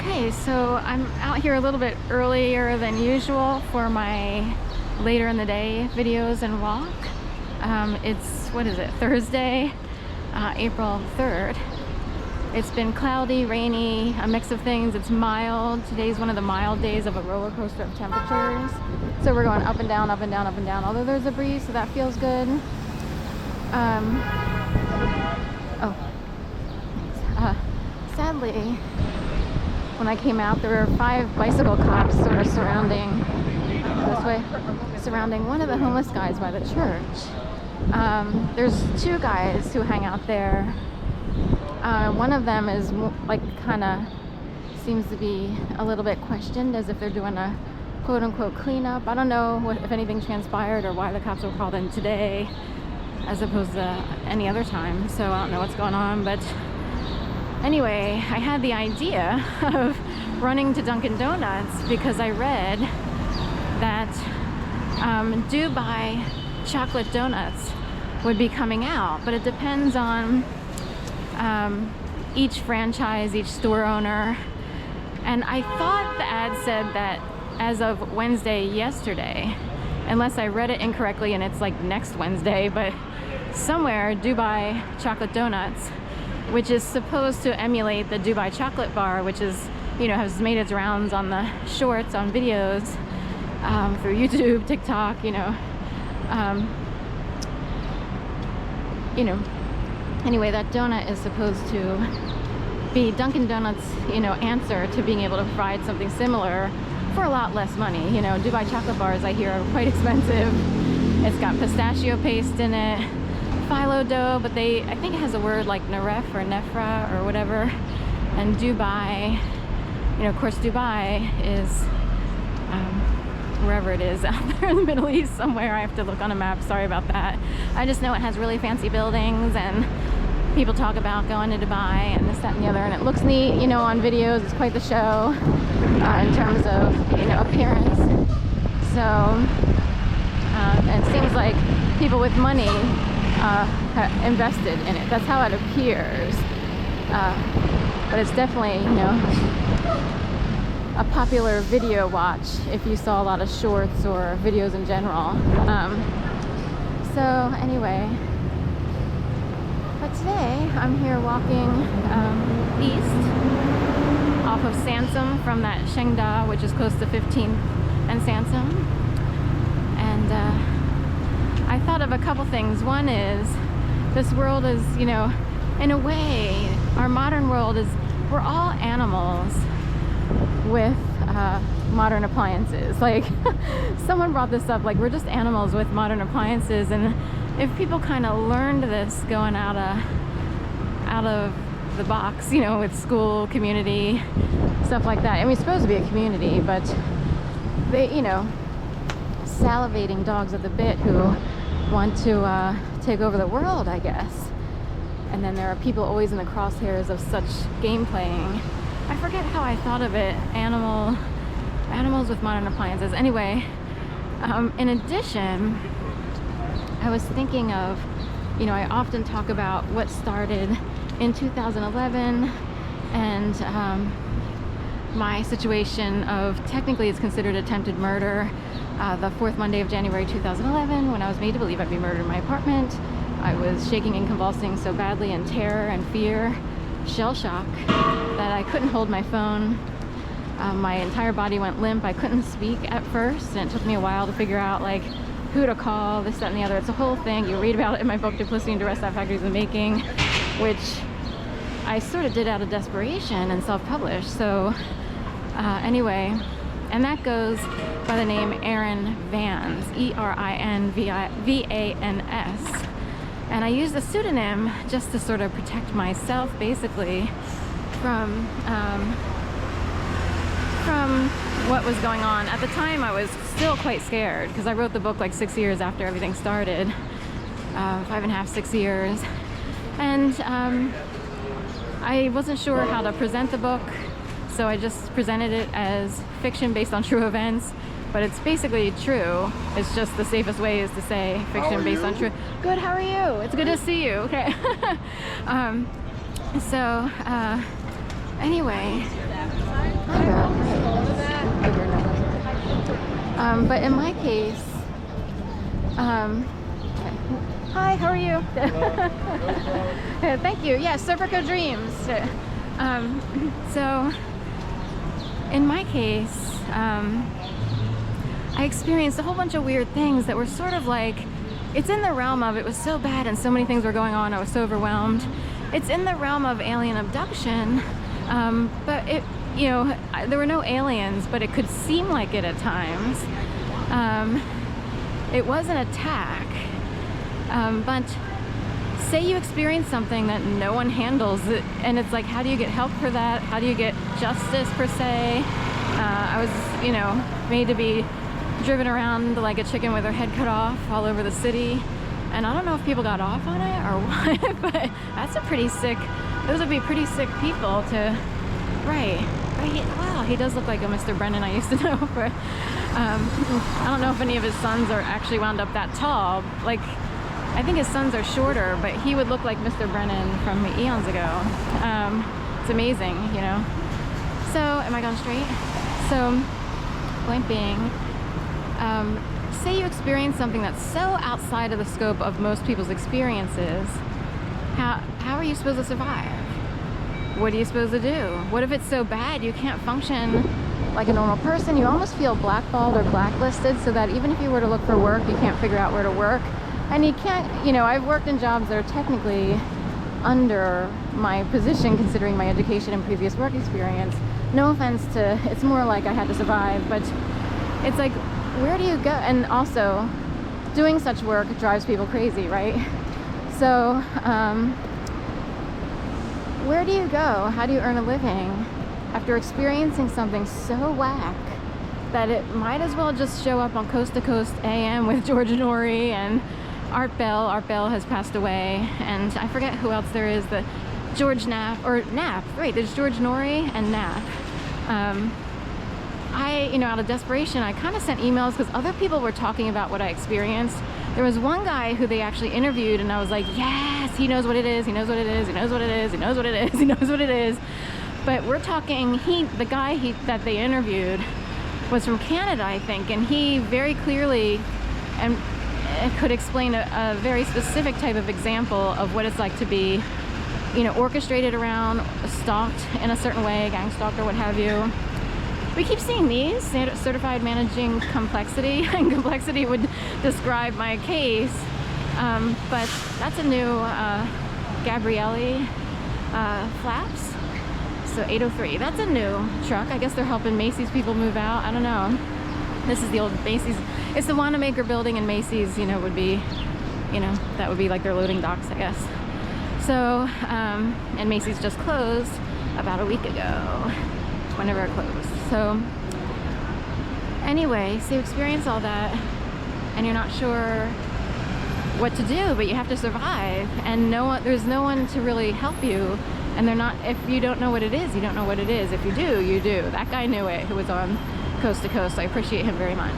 Okay, so I'm out here a little bit earlier than usual for my later in the day videos and walk. It's, what is it, Thursday, April 3rd. It's been cloudy, rainy, a mix of things. It's mild. Today's one of the mild days of a roller coaster of temperatures. So we're going up and down, up and down, up and down. Although there's a breeze, so that feels good. Sadly, when I came out, there were 5 bicycle cops sort of surrounding one of the homeless guys by the church. There's 2 guys who hang out there. One of them is like kind of seems to be a little bit questioned, as if they're doing a quote-unquote cleanup. I don't know if anything transpired or why the cops were called in today as opposed to any other time, so I don't know what's going on. But anyway, I had the idea of running to Dunkin' Donuts because I read that Dubai chocolate donuts would be coming out, but it depends on each franchise, each store owner. And I thought the ad said that as of Wednesday, yesterday, unless I read it incorrectly and it's like next Wednesday, but somewhere Dubai chocolate donuts, which is supposed to emulate the Dubai chocolate bar, which is, you know, has made its rounds on the shorts, on videos, through YouTube, TikTok, anyway, that donut is supposed to be Dunkin' Donuts, answer to being able to provide something similar for a lot less money. Dubai chocolate bars, I hear, are quite expensive. It's got pistachio paste in it, phyllo dough, but I think it has a word like naref or nefra or whatever. And Dubai, of course, Dubai is wherever it is out there in the Middle East somewhere. I have to look on a map, sorry about that. I just know it has really fancy buildings, and people talk about going to Dubai and this, that, and the other, and it looks neat, on videos. It's quite the show in terms of, appearance. So, and it seems like people with money have invested in it. That's how it appears. But it's definitely, a popular video watch if you saw a lot of shorts or videos in general. So anyway, but today I'm here walking east off of Sansom from that Shengda, which is close to 15th and Sansom. And I thought of a couple things. One is, this world is, in a way, our modern world is, we're all animals with modern appliances. Like, someone brought this up, like, we're just animals with modern appliances. And if people kind of learned this going out of the box, with school, community, stuff like that. I mean, it's supposed to be a community, but they, salivating dogs at the bit who want to take over the world, I guess. And then there are people always in the crosshairs of such game playing. I forget how I thought of it. Animals with modern appliances. Anyway, in addition, I was thinking of, I often talk about what started in 2011 and my situation of, technically it's considered attempted murder. The 4th Monday of January 2011, when I was made to believe I'd be murdered in my apartment. I was shaking and convulsing so badly in terror and fear, shell shock, that I couldn't hold my phone. My entire body went limp. I couldn't speak at first, and it took me a while to figure out, like, who to call, this, that, and the other. It's a whole thing. You read about it in my book, Duplicity and Duress That Factories in the Making, which I sort of did out of desperation and self-published. So anyway, and that goes by the name Erin Vans, Erinvans. And I used a pseudonym just to sort of protect myself, basically, from what was going on. At the time, I was still quite scared, because I wrote the book like 6 years after everything started, 5.5, 6 years. And I wasn't sure how to present the book, so I just presented it as fiction based on true events. But it's basically true. It's just the safest way is to say fiction based on true. Good, how are you? It's good to see you. Okay. Anyway, But in my case, okay. Hi, how are you? Thank you. Yeah, Serpico Dreams. So, in my case, I experienced a whole bunch of weird things that were sort of like, it's in the realm of, it was so bad and so many things were going on, I was so overwhelmed. It's in the realm of alien abduction, but it, you know, there were no aliens, but it could seem like it at times. It was an attack, but say you experience something that no one handles, and it's like, how do you get help for that? How do you get justice, per se? I was, you know, made to be driven around like a chicken with her head cut off all over the city, and I don't know if people got off on it or what, but that's a pretty sick, those would be pretty sick people to, right, wow, he does look like a Mr. Brennan I used to know, but I don't know if any of his sons are actually wound up that tall. Like, I think his sons are shorter, but he would look like Mr. Brennan from eons ago. It's amazing, you know. So, am I going straight? So, point being, say you experience something that's so outside of the scope of most people's experiences, how are you supposed to survive? What are you supposed to do? What if it's so bad you can't function like a normal person? You almost feel blackballed or blacklisted, so that even if you were to look for work, you can't figure out where to work. And you can't, you know, I've worked in jobs that are technically under my position considering my education and previous work experience. No offense to, it's more like I had to survive, but it's like, where do you go? And also, doing such work drives people crazy, right? So, where do you go? How do you earn a living after experiencing something so whack that it might as well just show up on Coast to Coast AM with George Norrie and Art Bell. Art Bell has passed away, and I forget who else there is, the George Knapp, or Knapp, right, there's George Norrie and Knapp. I, you know, out of desperation, I kind of sent emails because other people were talking about what I experienced. There was one guy who they actually interviewed, and I was like, yes, he knows what it is, he knows what it is, he knows what it is, he knows what it is, he knows what it is. But we're talking, the guy that they interviewed was from Canada, I think, and he very clearly and could explain a very specific type of example of what it's like to be, you know, orchestrated around, stalked in a certain way, gang stalked or what have you. We keep seeing these, certified managing complexity, and complexity would describe my case, but that's a new Gabrielli flaps, so 803, that's a new truck. I guess they're helping Macy's people move out, I don't know. This is the old Macy's, it's the Wanamaker building, and Macy's, you know, would be, you know, that would be like their loading docks, I guess. So, and Macy's just closed about a week ago, whenever it closed. So anyway, so you experience all that and you're not sure what to do, but you have to survive, and there's no one to really help you, and if you don't know what it is, you don't know what it is. If you do, you do. That guy knew it, who was on Coast to Coast. I appreciate him very much.